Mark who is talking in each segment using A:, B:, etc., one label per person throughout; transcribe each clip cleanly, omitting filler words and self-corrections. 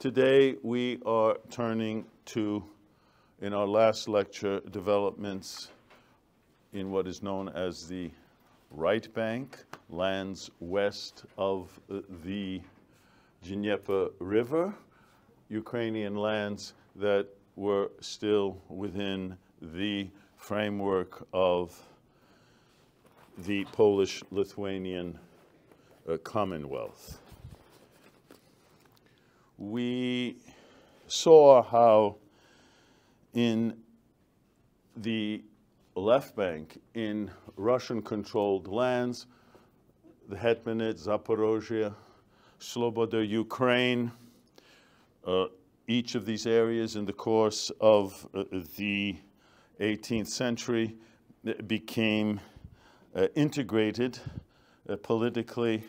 A: Today we are turning to, in our last lecture, developments in what is known as the right bank, lands west of the Dnieper River, Ukrainian lands that were still within the framework of the Polish-Lithuanian Commonwealth. We saw how in the left bank, in Russian-controlled lands, the Hetmanate, Zaporozhye, Sloboda, Ukraine, each of these areas in the course of the 18th century became integrated politically,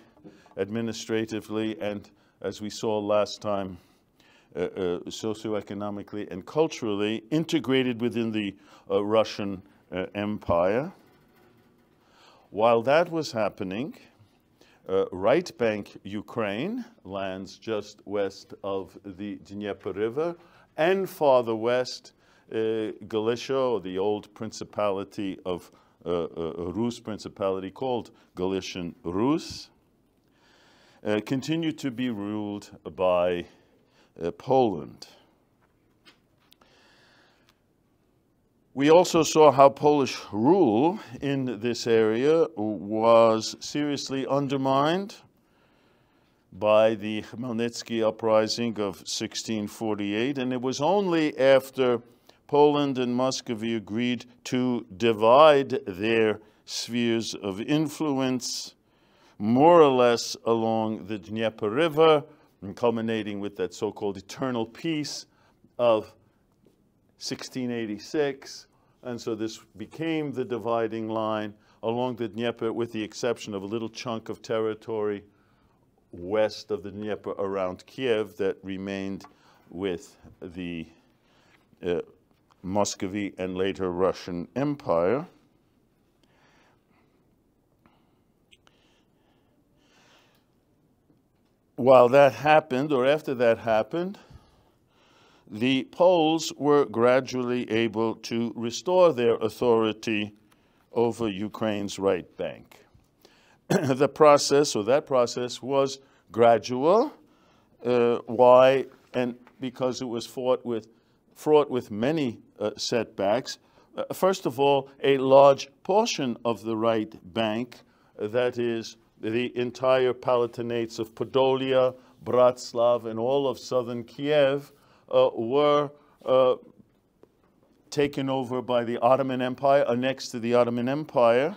A: administratively, and as we saw last time, socioeconomically and culturally integrated within the Russian Empire. While that was happening, right bank Ukraine, lands just west of the Dnieper River, and farther west, Galicia, or the old principality of Rus principality called Galician Rus, continued to be ruled by Poland. We also saw how Polish rule in this area was seriously undermined by the Chmielnicki uprising of 1648, and it was only after Poland and Muscovy agreed to divide their spheres of influence more or less along the Dnieper River, and culminating with that so-called eternal peace of 1686. And so this became the dividing line along the Dnieper, with the exception of a little chunk of territory west of the Dnieper around Kiev that remained with the Muscovy and later Russian Empire. While that happened, or after that happened, the Poles were gradually able to restore their authority over Ukraine's right bank. The process, or that process, was gradual. Why? And because it was fraught with many setbacks. First of all, a large portion of the right bank, that is, the entire Palatinates of Podolia, Bratslav, and all of southern Kiev were taken over by the Ottoman Empire, annexed to the Ottoman Empire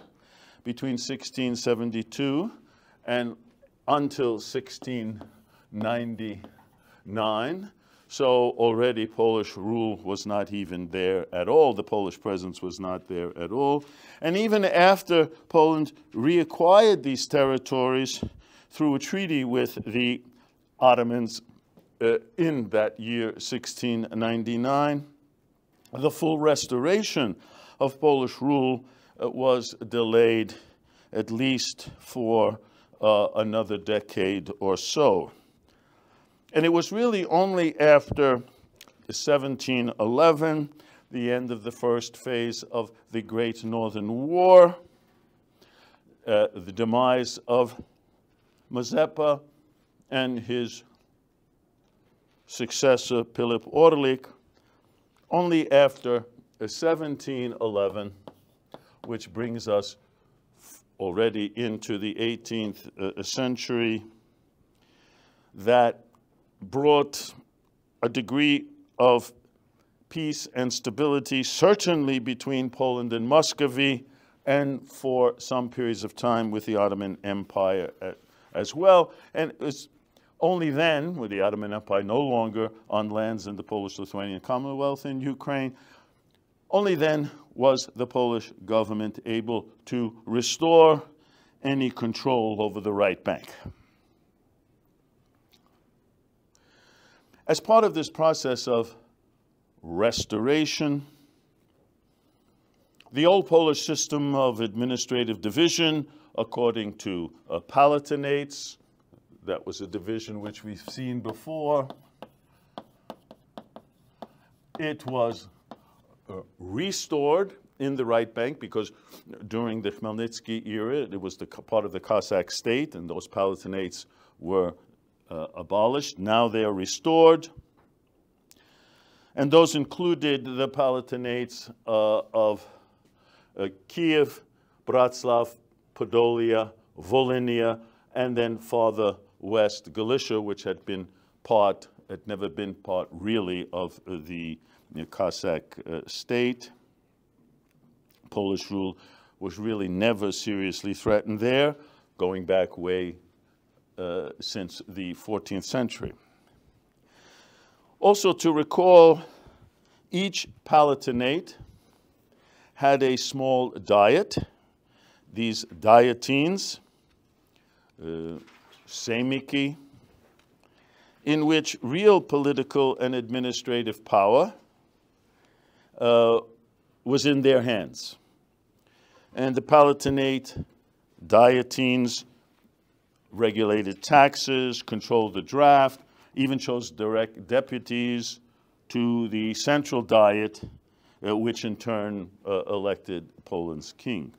A: between 1672 and until 1699. So already Polish rule was not even there at all. The Polish presence was not there at all. And even after Poland reacquired these territories through a treaty with the Ottomans in that year, 1699, the full restoration of Polish rule was delayed at least for another decade or so. And it was really only after 1711, the end of the first phase of the Great Northern War, the demise of Mazepa and his successor, Philip Orlik, only after 1711, which brings us already into the 18th century, that brought a degree of peace and stability, certainly between Poland and Muscovy, and for some periods of time with the Ottoman Empire as well. And it was only then, with the Ottoman Empire no longer on lands in the Polish-Lithuanian Commonwealth in Ukraine, only then was the Polish government able to restore any control over the right bank. As part of this process of restoration, the old Polish system of administrative division, according to Palatinates, that was a division which we've seen before, it was restored in the right bank, because during the Khmelnytsky era, it was part of the Cossack state, and those Palatinates were abolished. Now they are restored. And those included the Palatinates of Kiev, Bratslav, Podolia, Volhynia, and then farther west, Galicia, which had never been part really of the Cossack state. Polish rule was really never seriously threatened there, going back way since the 14th century. Also to recall, each Palatinate had a small diet. These dietines, semiki, in which real political and administrative power was in their hands. And the Palatinate dietines regulated taxes, controlled the draft, even chose direct deputies to the central diet, which in turn elected Poland's king.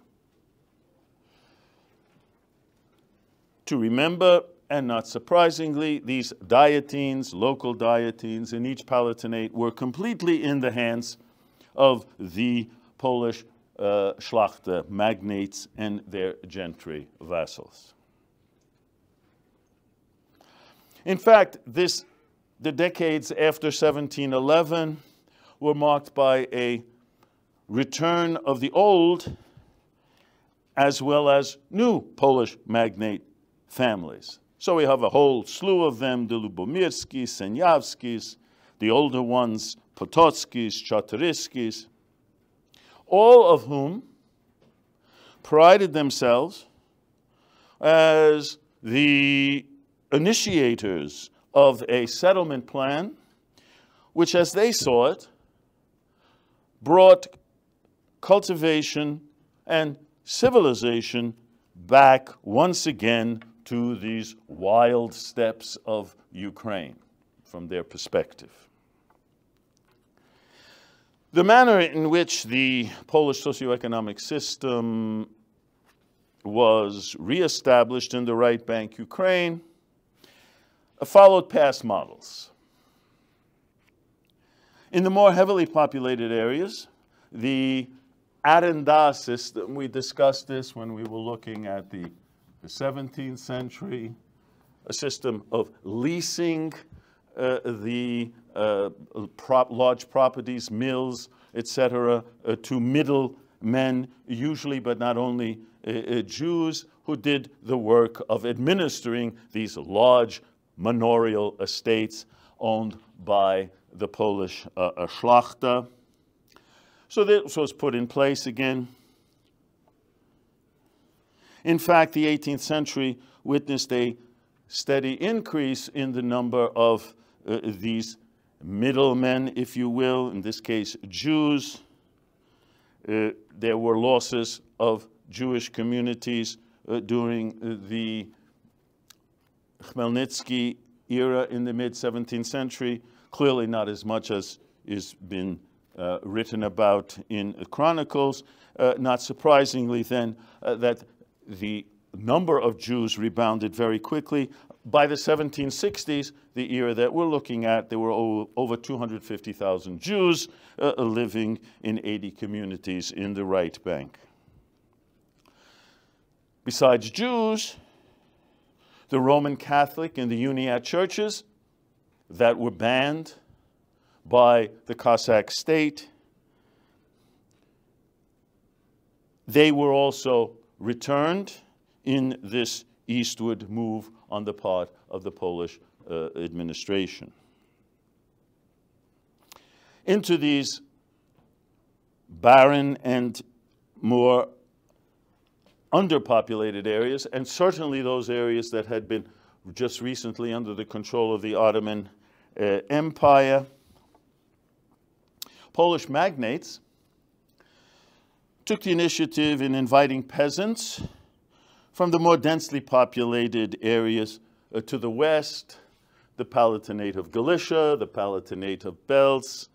A: To remember, and not surprisingly, these dietines, local dietines in each Palatinate, were completely in the hands of the Polish szlachta, magnates, and their gentry vassals. In fact, the decades after 1711 were marked by a return of the old as well as new Polish magnate families. So we have a whole slew of them, the Lubomirskis, Seniavskis, the older ones, Potockis, Czartoryskis, all of whom prided themselves as the initiators of a settlement plan which, as they saw it, brought cultivation and civilization back once again to these wild steppes of Ukraine from their perspective. The manner in which the Polish socioeconomic system was reestablished in the right bank Ukraine followed past models. In the more heavily populated areas, the arenda system, we discussed this when we were looking at the 17th century, a system of leasing the large properties, mills, etc., to middlemen, usually, but not only Jews, who did the work of administering these large manorial estates owned by the Polish szlachta. So this was put in place again. In fact, the 18th century witnessed a steady increase in the number of these middlemen, if you will, in this case Jews. There were losses of Jewish communities during the Khmelnytsky era in the mid-17th century, clearly not as much as has been written about in chronicles. Not surprisingly then, that the number of Jews rebounded very quickly. By the 1760s, the era that we're looking at, there were over 250,000 Jews living in 80 communities in the right bank. Besides Jews, the Roman Catholic and the Uniat churches that were banned by the Cossack state, they were also returned in this eastward move on the part of the Polish administration. Into these barren and more underpopulated areas, and certainly those areas that had been just recently under the control of the Ottoman Empire, Polish magnates took the initiative in inviting peasants from the more densely populated areas to the west, the Palatinate of Galicia, the Palatinate of Belz,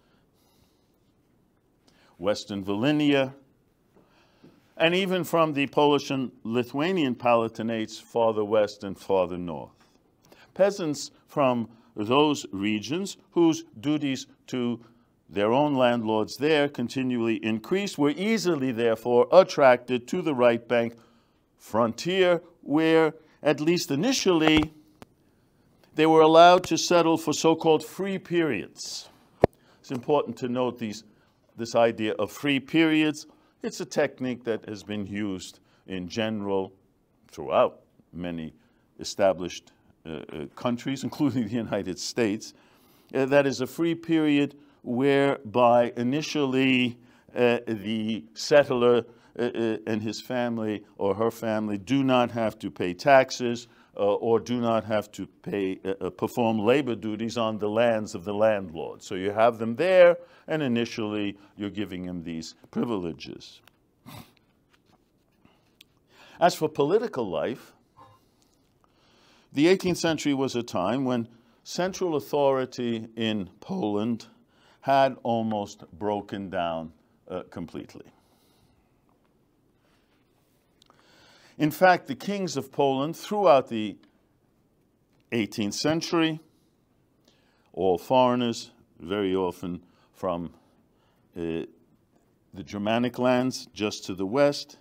A: western Volhynia, and even from the Polish and Lithuanian Palatinates farther west and farther north. Peasants from those regions, whose duties to their own landlords there continually increased, were easily, therefore, attracted to the right bank frontier, where, at least initially, they were allowed to settle for so-called free periods. It's important to note this idea of free periods. It's a technique that has been used in general throughout many established countries, including the United States. That is a free period whereby initially the settler and his family or her family do not have to pay taxes or do not have to perform labor duties on the lands of the landlord. So you have them there, and initially you're giving them these privileges. As for political life, the 18th century was a time when central authority in Poland had almost broken down completely. In fact, the kings of Poland throughout the 18th century, all foreigners, very often from the Germanic lands just to the west,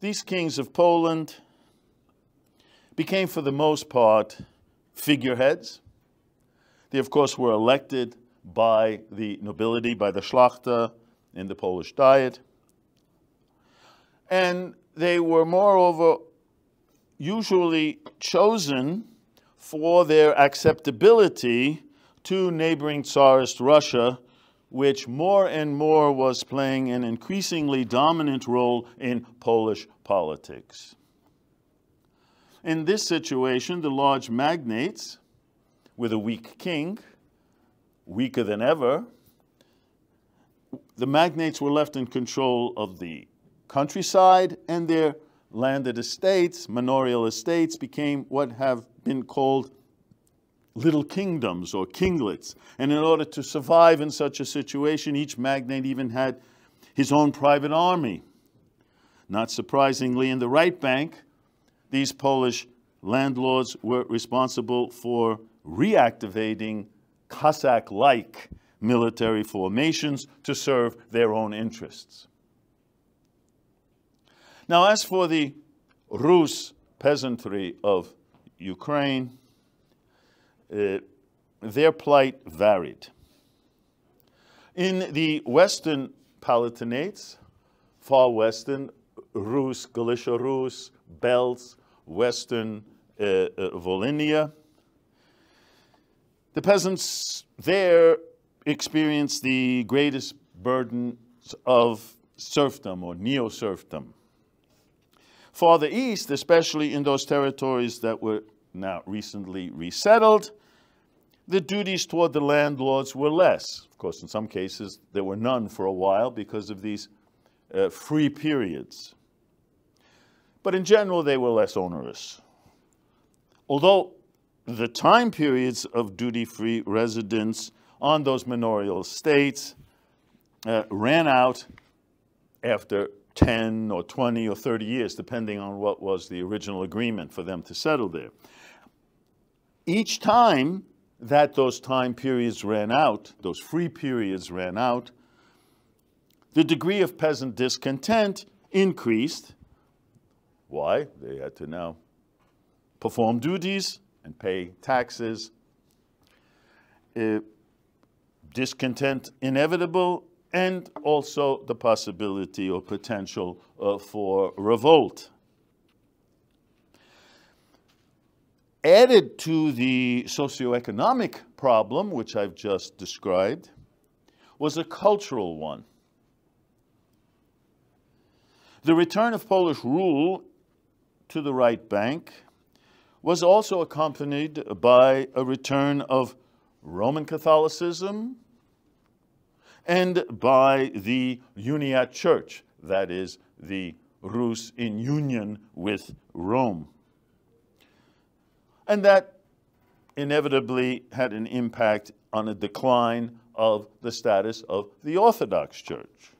A: these kings of Poland became, for the most part, figureheads. They, of course, were elected by the nobility, by the szlachta in the Polish Diet. And they were, moreover, usually chosen for their acceptability to neighboring Tsarist Russia, which more and more was playing an increasingly dominant role in Polish politics. In this situation, the large magnates, with a weak king, weaker than ever, the magnates were left in control of the countryside, and their landed estates, manorial estates, became what have been called little kingdoms or kinglets. And in order to survive in such a situation, each magnate even had his own private army. Not surprisingly, in the right bank, these Polish landlords were responsible for reactivating Cossack-like military formations to serve their own interests. Now, as for the Rus peasantry of Ukraine, their plight varied. In the western Palatinates, far western Rus, Galicia Rus, belts, western Volhynia, the peasants there experienced the greatest burdens of serfdom or neo-serfdom. Farther east, especially in those territories that were now recently resettled, the duties toward the landlords were less. Of course, in some cases, there were none for a while because of these free periods. But in general, they were less onerous. Although the time periods of duty-free residence on those manorial estates ran out after 10 or 20 or 30 years, depending on what was the original agreement for them to settle there. Each time that those time periods ran out, those free periods ran out, the degree of peasant discontent increased. Why? They had to now perform duties and pay taxes. Discontent inevitable, and also the possibility or potential for revolt. Added to the socioeconomic problem, which I've just described, was a cultural one. The return of Polish rule to the right bank was also accompanied by a return of Roman Catholicism and by the Uniate Church, that is, the Rus in union with Rome. And that inevitably had an impact on a decline of the status of the Orthodox Church.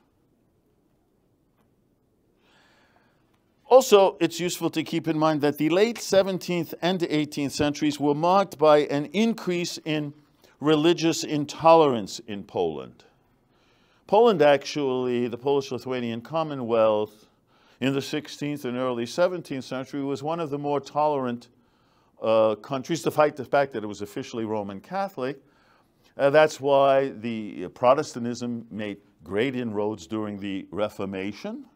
A: Also, it's useful to keep in mind that the late 17th and 18th centuries were marked by an increase in religious intolerance in Poland. Poland actually, the Polish-Lithuanian Commonwealth, in the 16th and early 17th century was one of the more tolerant countries, despite the fact that it was officially Roman Catholic. That's why the Protestantism made great inroads during the Reformation.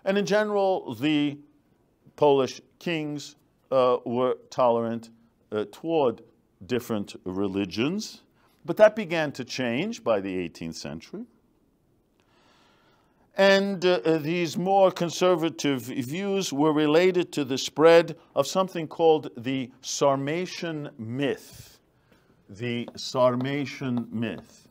A: And in general, the Polish kings were tolerant toward different religions. But that began to change by the 18th century. And these more conservative views were related to the spread of something called the Sarmatian myth. The Sarmatian myth.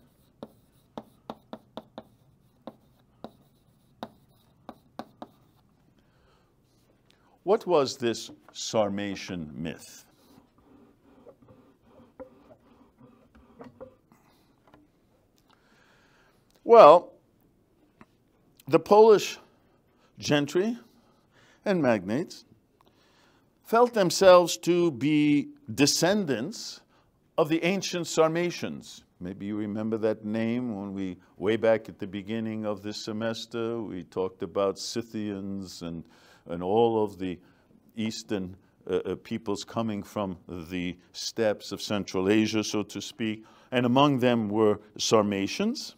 A: What was this Sarmatian myth? Well, the Polish gentry and magnates felt themselves to be descendants of the ancient Sarmatians. Maybe you remember that name when we, way back at the beginning of this semester, we talked about Scythians and all of the eastern peoples coming from the steppes of Central Asia, so to speak, and among them were Sarmatians.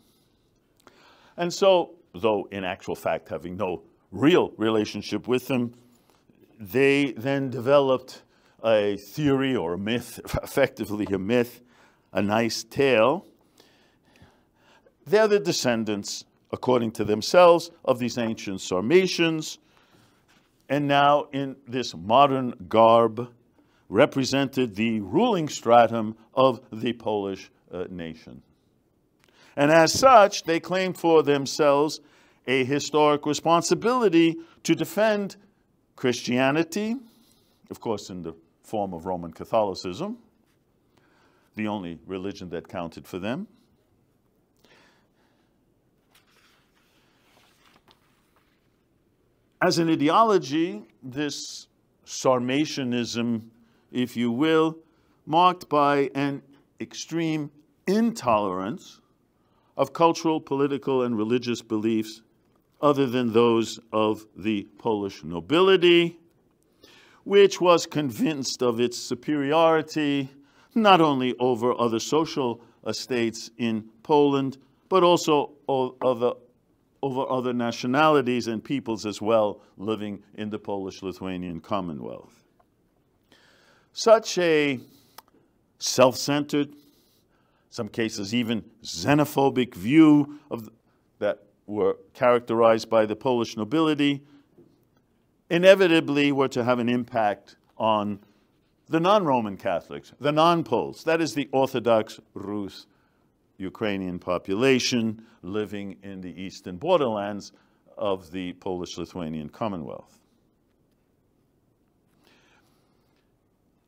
A: And so, though in actual fact having no real relationship with them, they then developed a theory or a myth, effectively a myth, a nice tale. They're the descendants, according to themselves, of these ancient Sarmatians, and now in this modern garb represented the ruling stratum of the Polish nation. And as such, they claimed for themselves a historic responsibility to defend Christianity, of course in the form of Roman Catholicism, the only religion that counted for them. As an ideology, this Sarmatianism, if you will, marked by an extreme intolerance of cultural, political, and religious beliefs other than those of the Polish nobility, which was convinced of its superiority not only over other social states in Poland, but also over other nationalities and peoples as well living in the Polish-Lithuanian Commonwealth. Such a self-centered, some cases even xenophobic view of that were characterized by the Polish nobility inevitably were to have an impact on the non-Roman Catholics, the non-Poles, that is the Orthodox Rus Ukrainian population living in the eastern borderlands of the Polish-Lithuanian Commonwealth.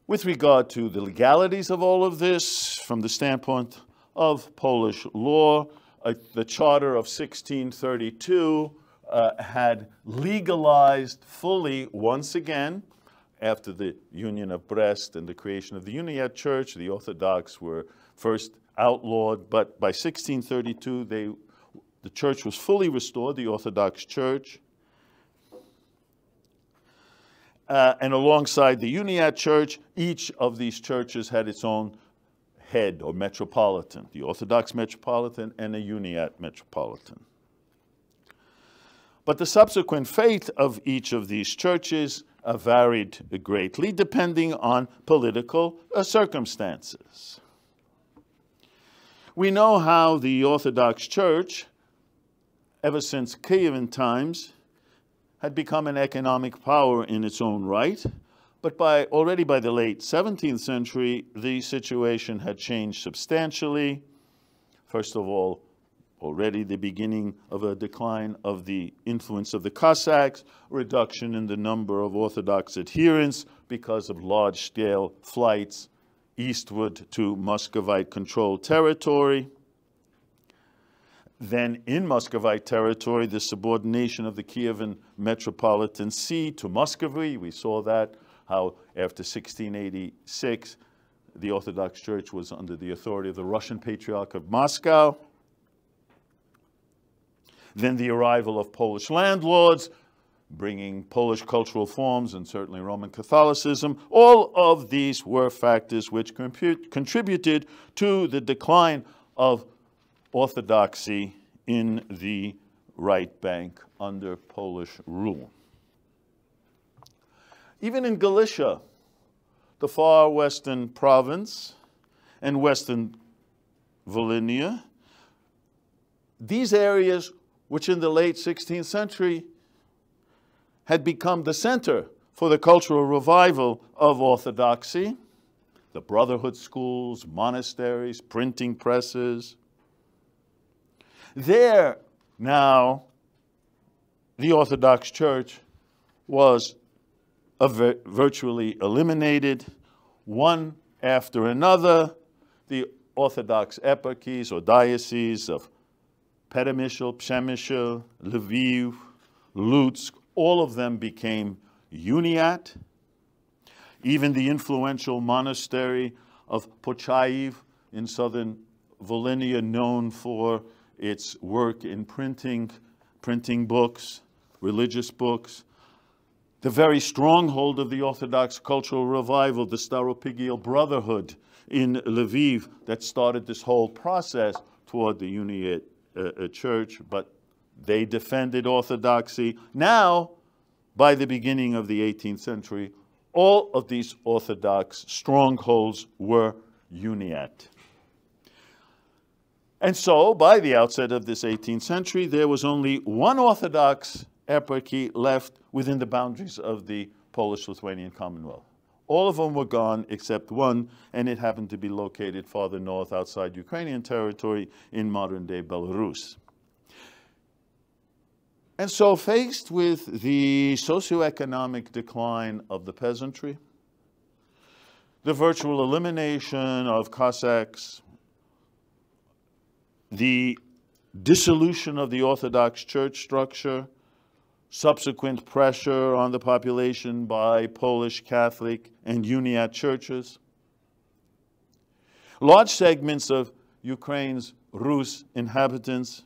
A: With regard to the legalities of all of this, from the standpoint of Polish law, the Charter of 1632 had legalized fully once again, after the Union of Brest and the creation of the Uniate Church. The Orthodox were first outlawed, but by 1632 the church was fully restored, the Orthodox Church. And alongside the Uniate Church, each of these churches had its own head or metropolitan, the Orthodox Metropolitan and a Uniate Metropolitan. But the subsequent fate of each of these churches varied greatly depending on political circumstances. We know how the Orthodox Church, ever since Chyhyryn times, had become an economic power in its own right, but already by the late 17th century, the situation had changed substantially. First of all, already the beginning of a decline of the influence of the Cossacks, reduction in the number of Orthodox adherents because of large-scale flights eastward to Muscovite-controlled territory. Then in Muscovite territory, the subordination of the Kievan metropolitan see to Muscovy. We saw that, how after 1686, the Orthodox Church was under the authority of the Russian Patriarch of Moscow. Then the arrival of Polish landlords, bringing Polish cultural forms and certainly Roman Catholicism. All of these were factors which contributed to the decline of Orthodoxy in the right bank under Polish rule. Even in Galicia, the far western province and western Volhynia, these areas which in the late 16th century had become the center for the cultural revival of Orthodoxy, the brotherhood schools, monasteries, printing presses. There now the Orthodox Church was virtually eliminated, one after another. The Orthodox eparchies or dioceses of Peremyshl, Przemyshl, Lviv, Lutsk, all of them became uniat. Even the influential monastery of Počajiv in southern Volhynia, known for its work in printing books, religious books. The very stronghold of the Orthodox cultural revival, the Staropygial Brotherhood in Lviv, that started this whole process toward the uniate church, but they defended Orthodoxy. Now, by the beginning of the 18th century, all of these Orthodox strongholds were uniat. And so, by the outset of this 18th century, there was only one Orthodox eparchy left within the boundaries of the Polish-Lithuanian Commonwealth. All of them were gone except one, and it happened to be located farther north outside Ukrainian territory in modern-day Belarus. And so, faced with the socioeconomic decline of the peasantry, the virtual elimination of Cossacks, the dissolution of the Orthodox Church structure, subsequent pressure on the population by Polish Catholic and Uniat churches, large segments of Ukraine's Rus inhabitants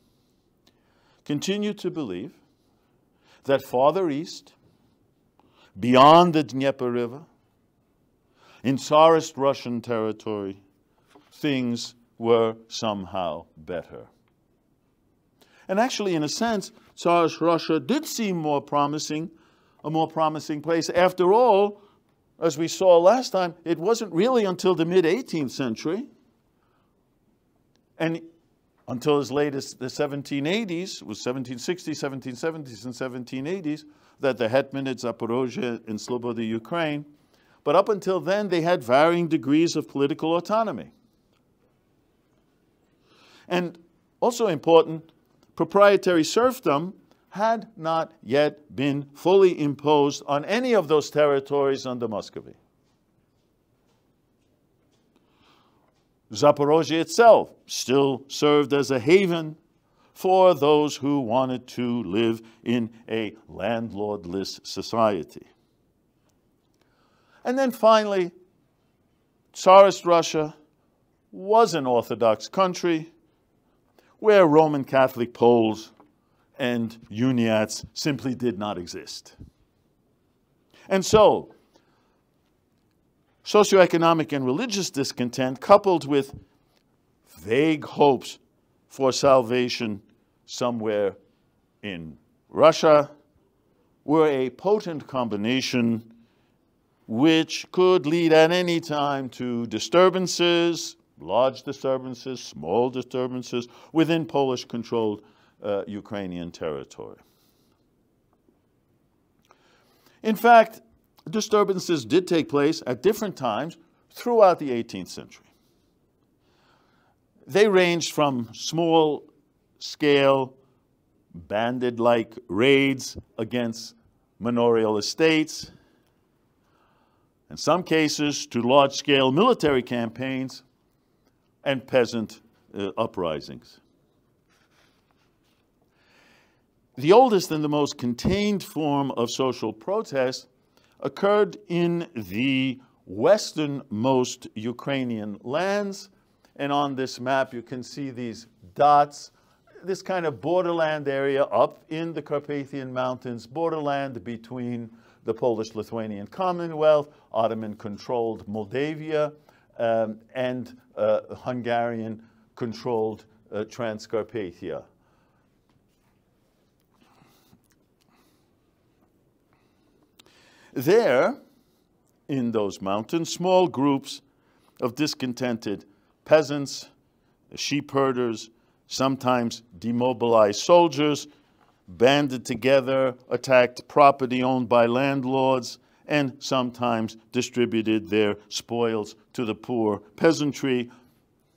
A: continue to believe that farther east, beyond the Dnieper River, in Tsarist Russian territory, things were somehow better. And actually, in a sense, Tsarist Russia did seem more promising, a more promising place. After all, as we saw last time, it wasn't really until the mid-18th century, and until as late as the 1780s, it was 1760s, 1770s, and 1780s, that the hetmanates Zaporozhye and Sloboda Ukraine. But up until then, they had varying degrees of political autonomy. And also important, proprietary serfdom had not yet been fully imposed on any of those territories under Muscovy. Zaporozhye itself still served as a haven for those who wanted to live in a landlordless society. And then finally, Tsarist Russia was an Orthodox country where Roman Catholic Poles and Uniats simply did not exist. And so, socioeconomic and religious discontent, coupled with vague hopes for salvation somewhere in Russia, were a potent combination which could lead at any time to disturbances, large disturbances, small disturbances, within Polish-controlled Ukrainian territory. In fact, disturbances did take place at different times throughout the 18th century. They ranged from small-scale, bandit-like raids against manorial estates, in some cases to large-scale military campaigns and peasant uprisings. the oldest and the most contained form of social protest occurred in the westernmost Ukrainian lands. And on this map, you can see these dots, this kind of borderland area up in the Carpathian Mountains, borderland between the Polish-Lithuanian Commonwealth, Ottoman-controlled Moldavia, and Hungarian-controlled Transcarpathia. There, in those mountains, small groups of discontented peasants, sheep herders, sometimes demobilized soldiers, banded together, attacked property owned by landlords, and sometimes distributed their spoils to the poor peasantry,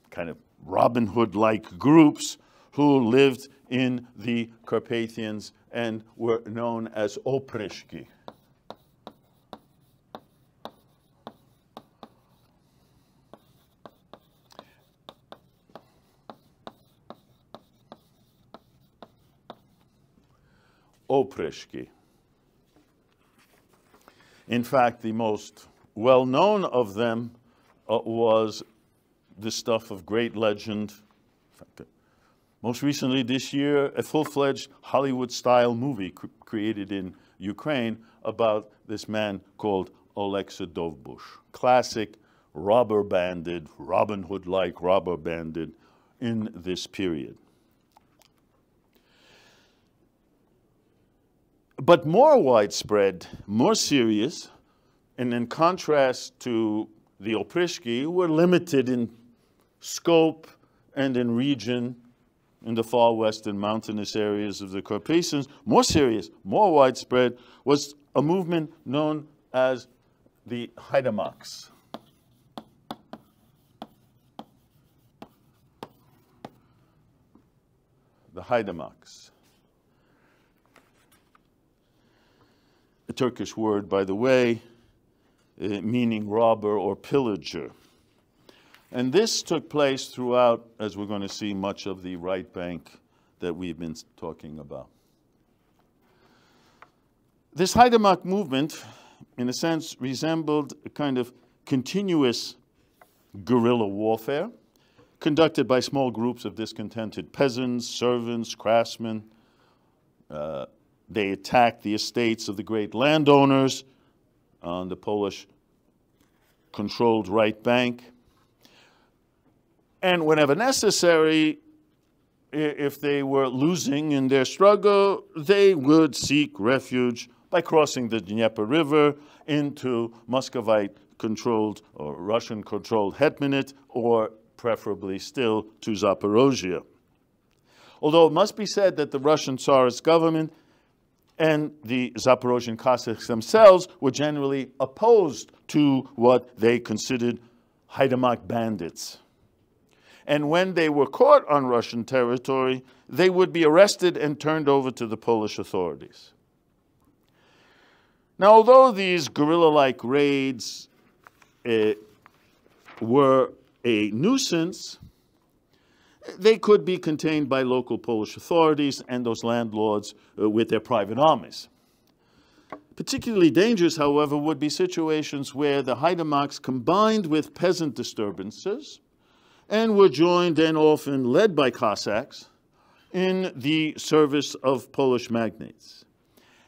A: kind of Robin Hood-like groups who lived in the Carpathians and were known as opryshki. Opryshki. In fact, the most well-known of them was the stuff of great legend. Most recently this year, a full-fledged Hollywood-style movie created in Ukraine about this man called Oleksa Dovbush. Classic robber-bandit, Robin Hood-like robber-bandit in this period. But more widespread, more serious, and in contrast to the opryshki, were limited in scope and in region in the far western mountainous areas of the Carpathians. More serious, more widespread, was a movement known as the haidamaks. The haidamaks. A Turkish word, by the way, meaning robber or pillager. And this took place throughout, as we're going to see, much of the right bank that we've been talking about. This haidamak movement, in a sense, resembled a kind of continuous guerrilla warfare conducted by small groups of discontented peasants, servants, craftsmen. They attacked the estates of the great landowners on the Polish-controlled right bank. And whenever necessary, if they were losing in their struggle, they would seek refuge by crossing the Dnieper River into Muscovite-controlled or Russian-controlled hetmanate, or preferably still to Zaporozhye. Although it must be said that the Russian Tsarist government and the Zaporozhian Cossacks themselves were generally opposed to what they considered haidamak bandits. And when they were caught on Russian territory, they would be arrested and turned over to the Polish authorities. Now, although these guerrilla-like raids were a nuisance, they could be contained by local Polish authorities and those landlords with their private armies. Particularly dangerous, however, would be situations where the haidamaks combined with peasant disturbances and were joined and often led by Cossacks in the service of Polish magnates.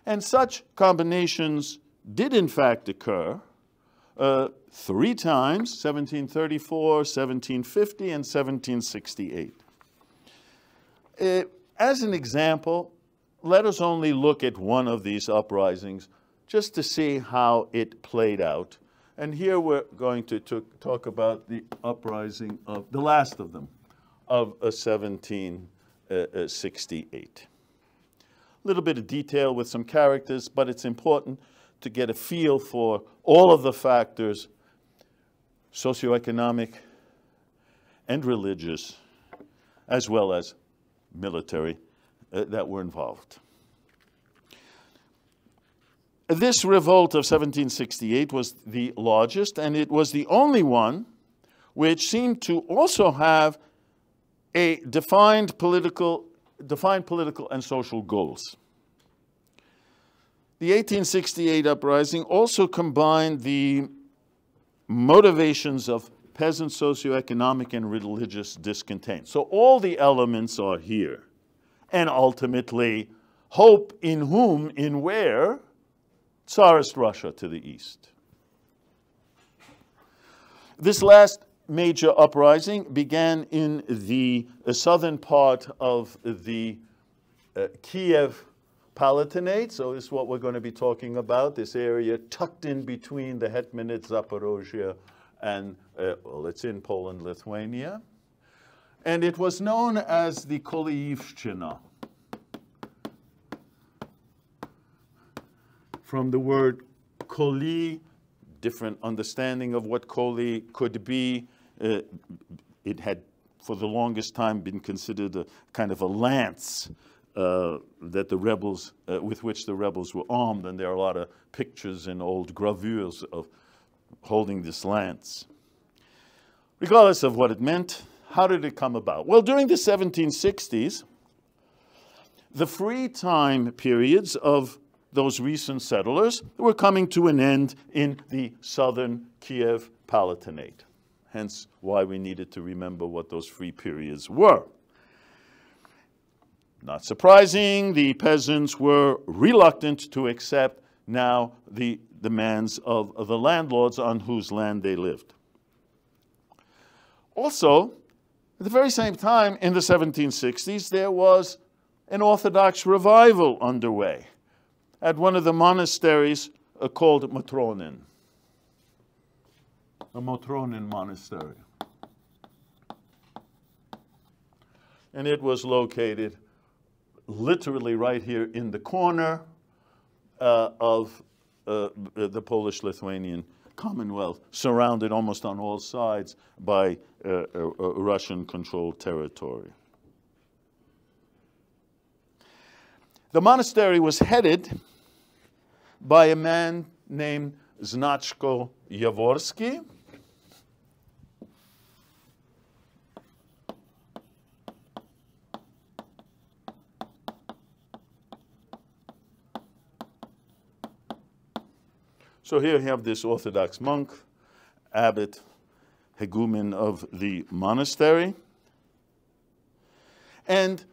A: And such combinations did in fact occur 3 times, 1734, 1750, and 1768. As an example, let us only look at one of these uprisings just to see how it played out. And here we're going to talk about the uprising of the last of them, of 1768. A little bit of detail with some characters, but it's important to get a feel for all of the factors, socioeconomic and religious, as well as military, that were involved. This revolt of 1768 was the largest, and it was the only one which seemed to also have a defined political and social goals. The 1868 uprising also combined the motivations of peasant socioeconomic and religious discontent. So all the elements are here. And ultimately, hope in whom, in where? Tsarist Russia to the east. This last major uprising began in the southern part of the Kiev Palatinate. So this is what we're going to be talking about, this area tucked in between the Hetmanate Zaporozhye and, well, it's in Poland, Lithuania. And it was known as the Kolyiivshchina, from the word kolyi, different understanding of what kolyi could be. It had, for the longest time, been considered a kind of a lance that the rebels, with which the rebels were armed, and there are a lot of pictures and old gravures of holding this lance. Regardless of what it meant, how did it come about? Well, during the 1760s, the free time periods of those recent settlers were coming to an end in the southern Kiev Palatinate. Hence why we needed to remember what those free periods were. Not surprising, the peasants were reluctant to accept now the demands of the landlords on whose land they lived. Also, at the very same time, in the 1760s, there was an Orthodox revival underway at one of the monasteries called Motronin, the Motronyn Monastery. And it was located literally right here in the corner of the Polish-Lithuanian Commonwealth, surrounded almost on all sides by Russian-controlled territory. The monastery was headed by a man named Znaczko Jaworski. So here you have this Orthodox monk, abbot, hegumen of the monastery. And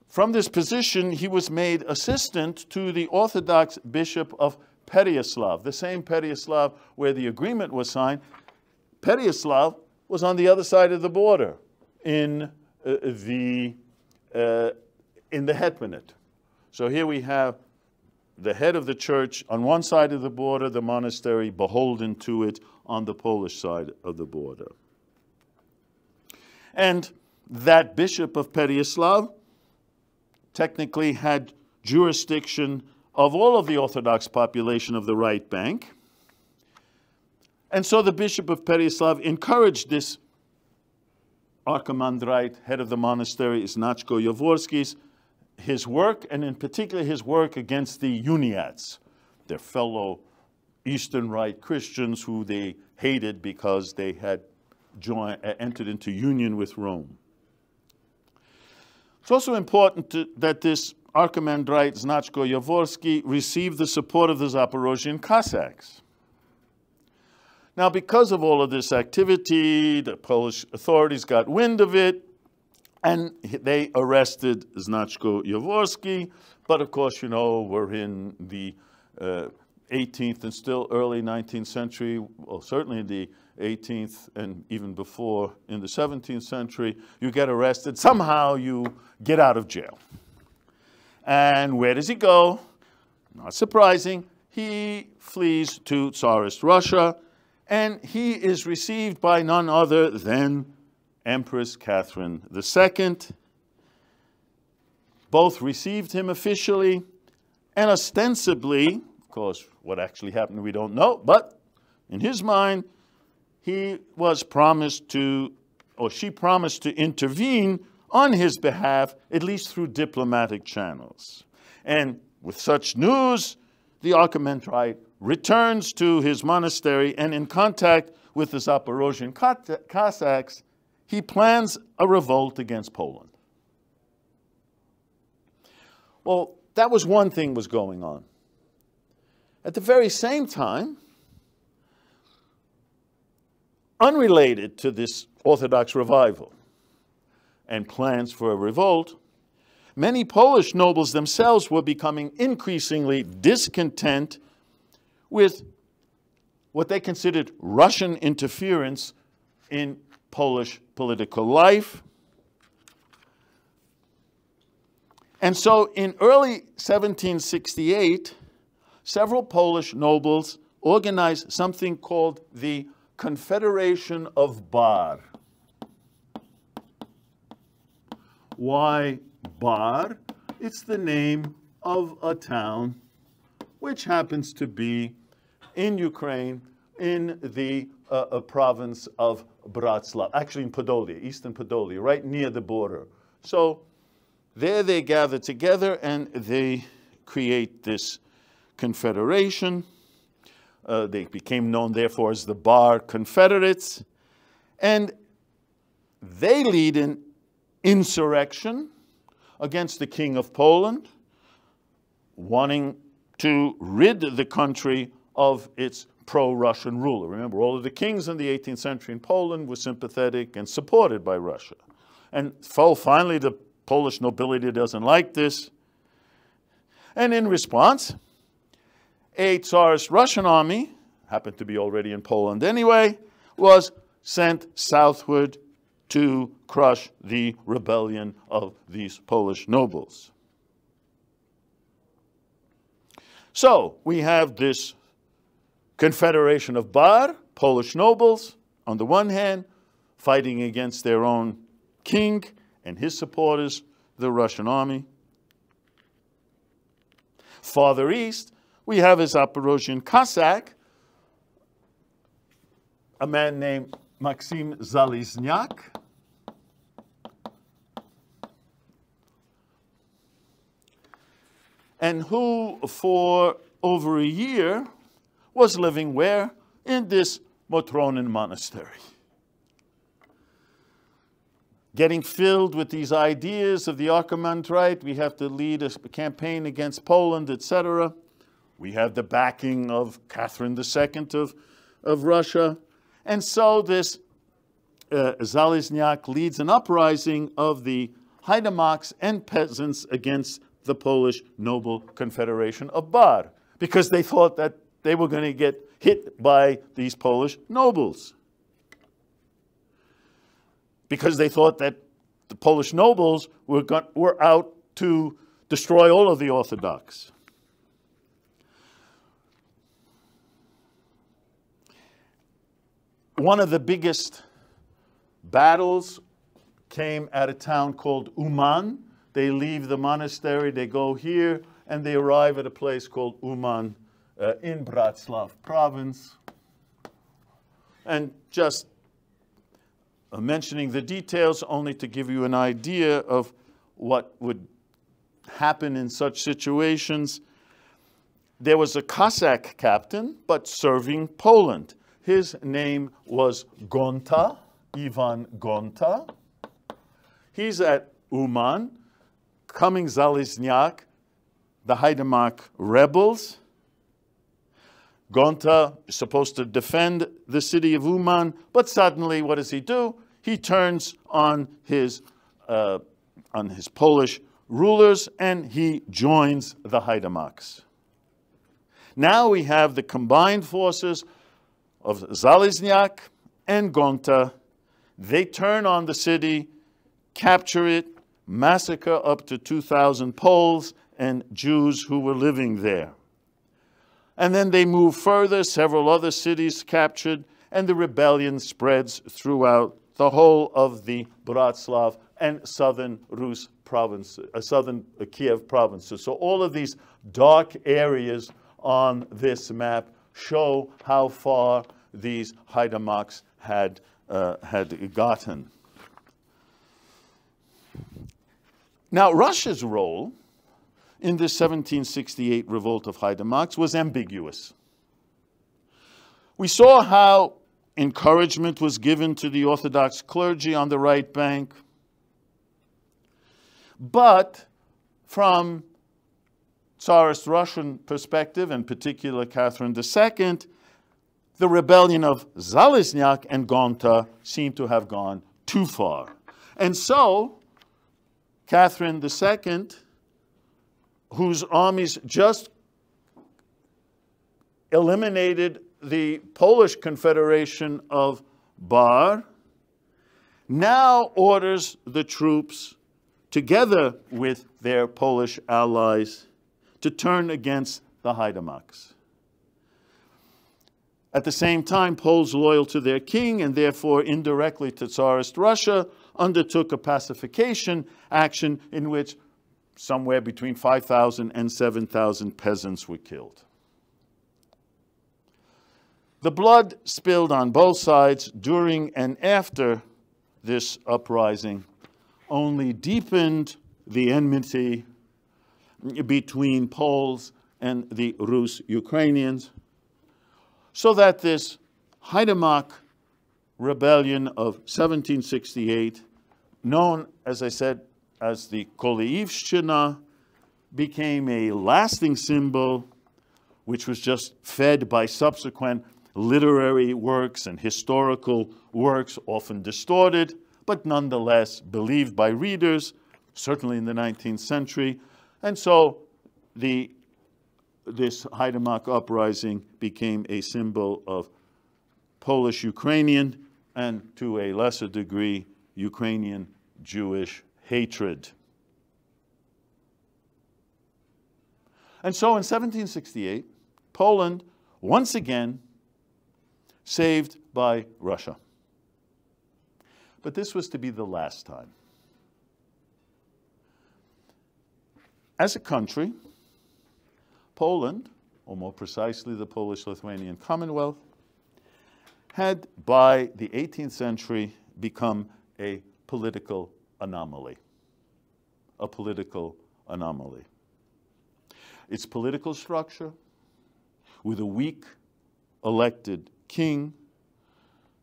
A: from this position, he was made assistant to the Orthodox Bishop of Pereyaslav, the same Pereyaslav where the agreement was signed. Pereyaslav was on the other side of the border in the Hetmanate. So here we have the head of the church on one side of the border, the monastery beholden to it on the Polish side of the border. And that Bishop of Pereyaslav technically had jurisdiction of all of the Orthodox population of the right bank. And so the Bishop of Pereyaslav encouraged this archimandrite, head of the monastery, Znaczko Jaworski's, his work, and in particular his work against the Uniats, their fellow Eastern Rite Christians who they hated because they had entered into union with Rome. It's also important that this archimandrite Znaczko Jaworski received the support of the Zaporozhian Cossacks. Now, because of all of this activity, the Polish authorities got wind of it, and they arrested Znaczko Jaworski. But of course, you know, we're in the 18th and still early 19th century, well, certainly in the 18th and even before in the 17th century. You get arrested, somehow you get out of jail. And where does he go? Not surprising, he flees to Tsarist Russia, and he is received by none other than Empress Catherine II. Both received him officially and ostensibly, of course, what actually happened we don't know, but in his mind, he was promised to, or she promised to intervene on his behalf, at least through diplomatic channels. And with such news, the archimandrite returns to his monastery, and in contact with the Zaporozhian Cossacks, he plans a revolt against Poland. Well, that was one thing was going on. At the very same time, unrelated to this Orthodox revival and plans for a revolt, many Polish nobles themselves were becoming increasingly discontent with what they considered Russian interference in Polish political life. And so in early 1768, several Polish nobles organized something called the Confederation of Bar. Why Bar? It's the name of a town which happens to be in Ukraine, in the province of Bratslav, actually in Podolia, eastern Podolia, right near the border. So there they gather together and they create this confederation. They became known, therefore, as the Bar Confederates. And they lead an insurrection against the King of Poland, wanting to rid the country of its pro-Russian ruler. Remember, all of the kings in the 18th century in Poland were sympathetic and supported by Russia. And finally, the Polish nobility doesn't like this. And in response, a Tsarist Russian army, happened to be already in Poland anyway, was sent southward to crush the rebellion of these Polish nobles. So we have this Confederation of Bar, Polish nobles, on the one hand, fighting against their own king and his supporters, the Russian army. Farther east, we have a Zaporozhian Cossack, a man named Maksym Zalizniak, and who for over a year was living where? In this Motronynskyi Monastery. Getting filled with these ideas of the Archimandrite, we have to lead a campaign against Poland, etc. We have the backing of Catherine II of Russia. And so this Zalizniak leads an uprising of the haidamaks and peasants against the Polish Noble Confederation of Bar, because they thought that they were going to get hit by these Polish nobles. Because they thought that the Polish nobles were out to destroy all of the Orthodox. One of the biggest battles came at a town called Uman. They leave the monastery, they go here, and they arrive at a place called Uman in Bratslav province. And just mentioning the details only to give you an idea of what would happen in such situations. There was a Cossack captain, but serving Poland. His name was Gonta, Ivan Gonta. He's at Uman, coming Zalizniak, the haidamak rebels. Gonta is supposed to defend the city of Uman, but suddenly, what does he do? He turns on his Polish rulers and he joins the haidamaks. Now we have the combined forces of Zalizniak and Gonta. They turn on the city, capture it, massacre up to 2,000 Poles and Jews who were living there. And then they move further, several other cities captured, and the rebellion spreads throughout the whole of the Bratslav and southern Rus province, southern Kiev provinces. So all of these dark areas on this map show how far these haidamaks had gotten. Now, Russia's role in this 1768 revolt of haidamaks was ambiguous. We saw how encouragement was given to the Orthodox clergy on the right bank, but from Tsarist Russian perspective, in particular Catherine II, the rebellion of Zalizniak and Gonta seemed to have gone too far. And so, Catherine II, whose armies just eliminated the Polish Confederation of Bar, now orders the troops, together with their Polish allies, to turn against the haidamaks. At the same time, Poles loyal to their king and therefore indirectly to Tsarist Russia undertook a pacification action in which somewhere between 5,000 and 7,000 peasants were killed. The blood spilled on both sides during and after this uprising only deepened the enmity between Poles and the Rus Ukrainians, so that this haidamak rebellion of 1768, known, as I said, as the Kolyiivshchina, became a lasting symbol which was just fed by subsequent literary works and historical works, often distorted, but nonetheless believed by readers, certainly in the 19th century. And so this haidamak uprising became a symbol of Polish-Ukrainian and, to a lesser degree, Ukrainian-Jewish hatred. And so in 1768, Poland, once again, saved by Russia. But this was to be the last time. As a country, Poland, or more precisely the Polish-Lithuanian Commonwealth, had by the 18th century become a political anomaly. A political anomaly. Its political structure, with a weak elected king,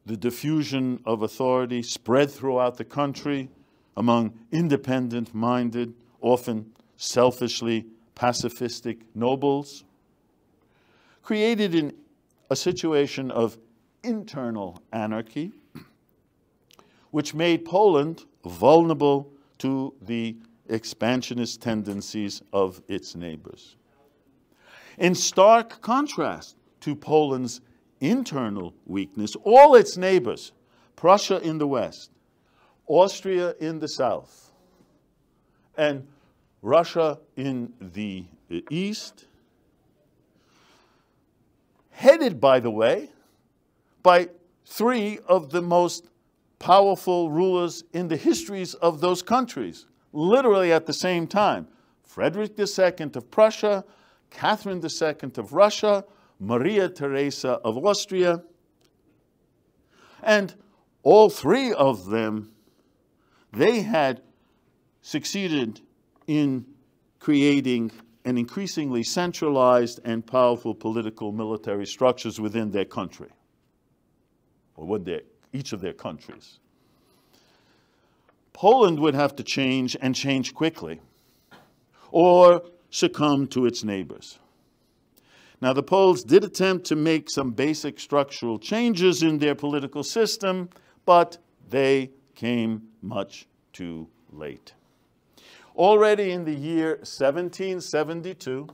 A: the diffusion of authority spread throughout the country among independent-minded, often selfishly pacifistic nobles, created a situation of internal anarchy, which made Poland vulnerable to the expansionist tendencies of its neighbors. In stark contrast to Poland's internal weakness, all its neighbors, Prussia in the west, Austria in the south, and Russia in the east, headed, by the way, by three of the most powerful rulers in the histories of those countries, literally at the same time. Frederick II of Prussia, Catherine II of Russia, Maria Theresa of Austria. And all three of them, they had succeeded in creating an increasingly centralized and powerful political military structures within their country, or each of their countries. Poland would have to change, and change quickly, or succumb to its neighbors. Now, the Poles did attempt to make some basic structural changes in their political system, but they came much too late. Already in the year 1772,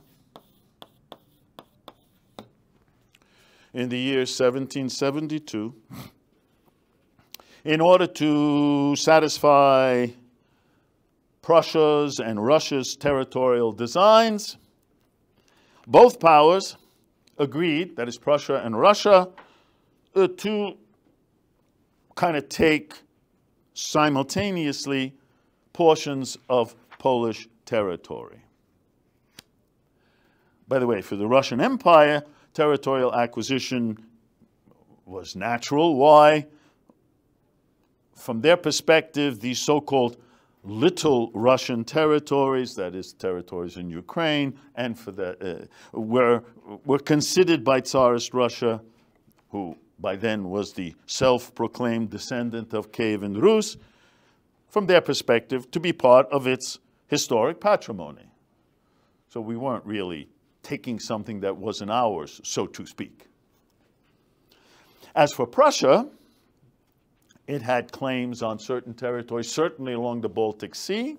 A: in order to satisfy Prussia's and Russia's territorial designs, both powers agreed, that is Prussia and Russia, to kind of take simultaneously portions of Polish territory. By the way, for the Russian Empire, territorial acquisition was natural. Why? From their perspective, these so-called Little Russian territories, that is, territories in Ukraine, and for the, were considered by Tsarist Russia, who by then was the self-proclaimed descendant of Kievan Rus, from their perspective, to be part of its historic patrimony. So we weren't really taking something that wasn't ours, so to speak. As for Prussia, it had claims on certain territories, certainly along the Baltic Sea.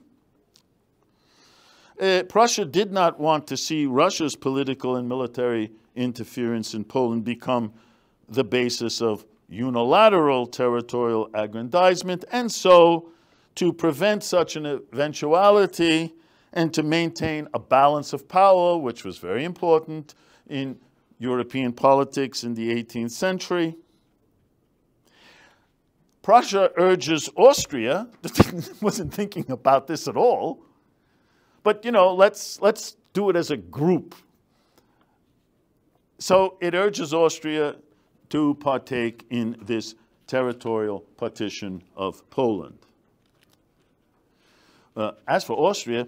A: Prussia did not want to see Russia's political and military interference in Poland become the basis of unilateral territorial aggrandizement, and so to prevent such an eventuality and to maintain a balance of power, which was very important in European politics in the 18th century. Prussia urges Austria, wasn't thinking about this at all, but let's do it as a group. So it urges Austria to partake in this territorial partition of Poland. As for Austria,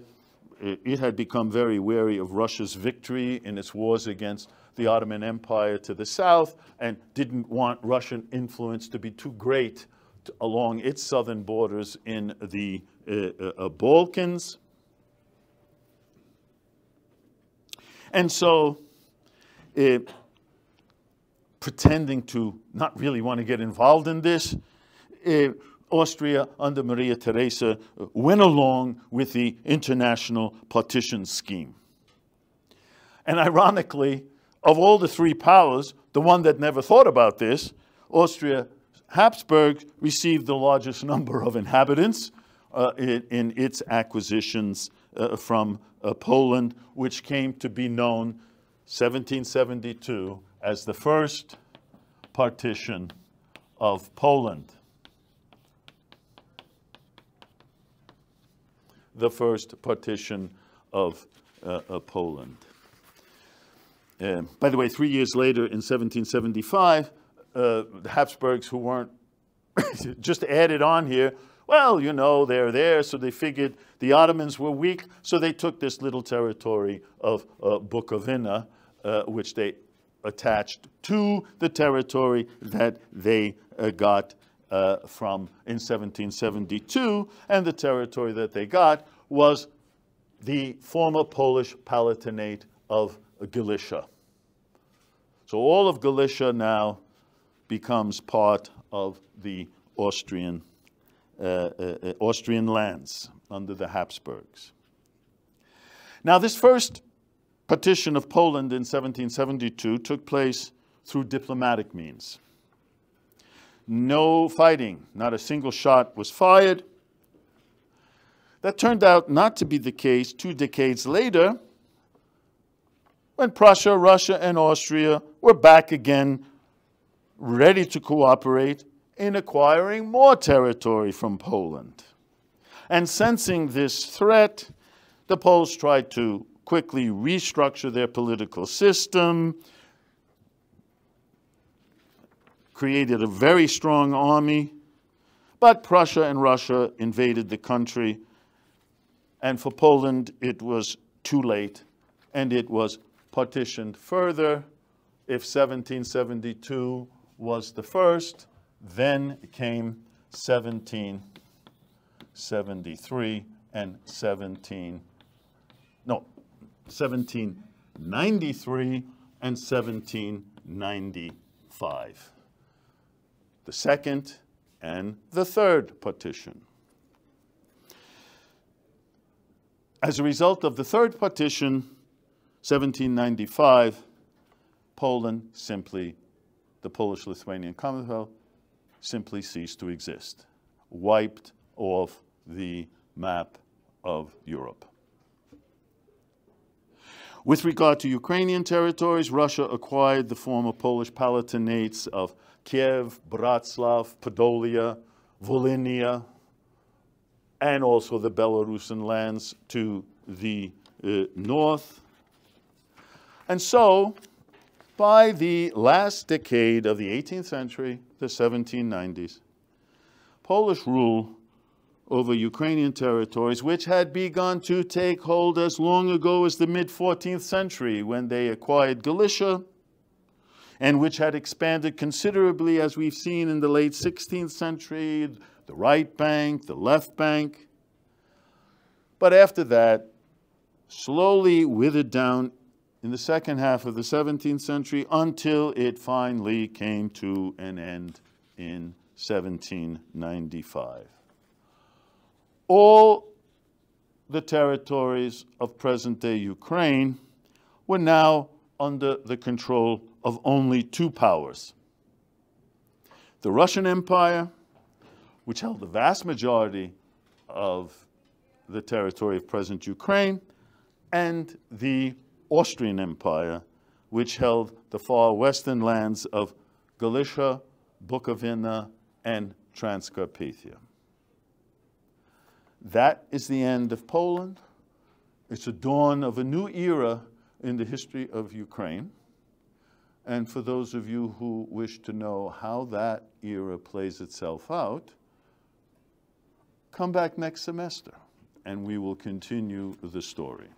A: it had become very wary of Russia's victory in its wars against the Ottoman Empire to the south and didn't want Russian influence to be too great along its southern borders in the Balkans. And so, pretending to not really want to get involved in this, Austria, under Maria Theresa, went along with the international partition scheme. And ironically, of all the three powers, the one that never thought about this, Austria Habsburg received the largest number of inhabitants in its acquisitions from Poland, which came to be known 1772 as the first partition of Poland. The first partition of Poland. By the way, 3 years later, in 1775, the Habsburgs, who weren't just added on here, well, they're there, so they figured the Ottomans were weak, so they took this little territory of Bukovina, which they attached to the territory that they got from in 1772, and the territory that they got was the former Polish Palatinate of Galicia. So all of Galicia now becomes part of the Austrian lands under the Habsburgs. Now, this first partition of Poland in 1772 took place through diplomatic means. No fighting, not a single shot was fired. That turned out not to be the case 2 decades later, when Prussia, Russia, and Austria were back again, ready to cooperate in acquiring more territory from Poland. And sensing this threat, the Poles tried to quickly restructure their political system, created a very strong army, but Prussia and Russia invaded the country, and for Poland it was too late, and it was partitioned further. If 1772 was the first, then came 1773 and 1793 and 1795. The second and the third partition. As a result of the third partition, 1795, Poland simply, the Polish-Lithuanian Commonwealth, simply ceased to exist, wiped off the map of Europe. With regard to Ukrainian territories, Russia acquired the former Polish Palatinates of Kiev, Bratslav, Podolia, Volhynia, and also the Belarusian lands to the north. And so, by the last decade of the 18th century, the 1790s, Polish rule over Ukrainian territories, which had begun to take hold as long ago as the mid-14th century when they acquired Galicia, and which had expanded considerably, as we've seen in the late 16th century, the right bank, the left bank. But after that, slowly withered down in the second half of the 17th century until it finally came to an end in 1795. All the territories of present-day Ukraine were now under the control of only two powers: the Russian Empire, which held the vast majority of the territory of present Ukraine, and the Austrian Empire, which held the far western lands of Galicia, Bukovina, and Transcarpathia. That is the end of Poland. It's a dawn of a new era in the history of Ukraine. And for those of you who wish to know how that era plays itself out, come back next semester and we will continue the story.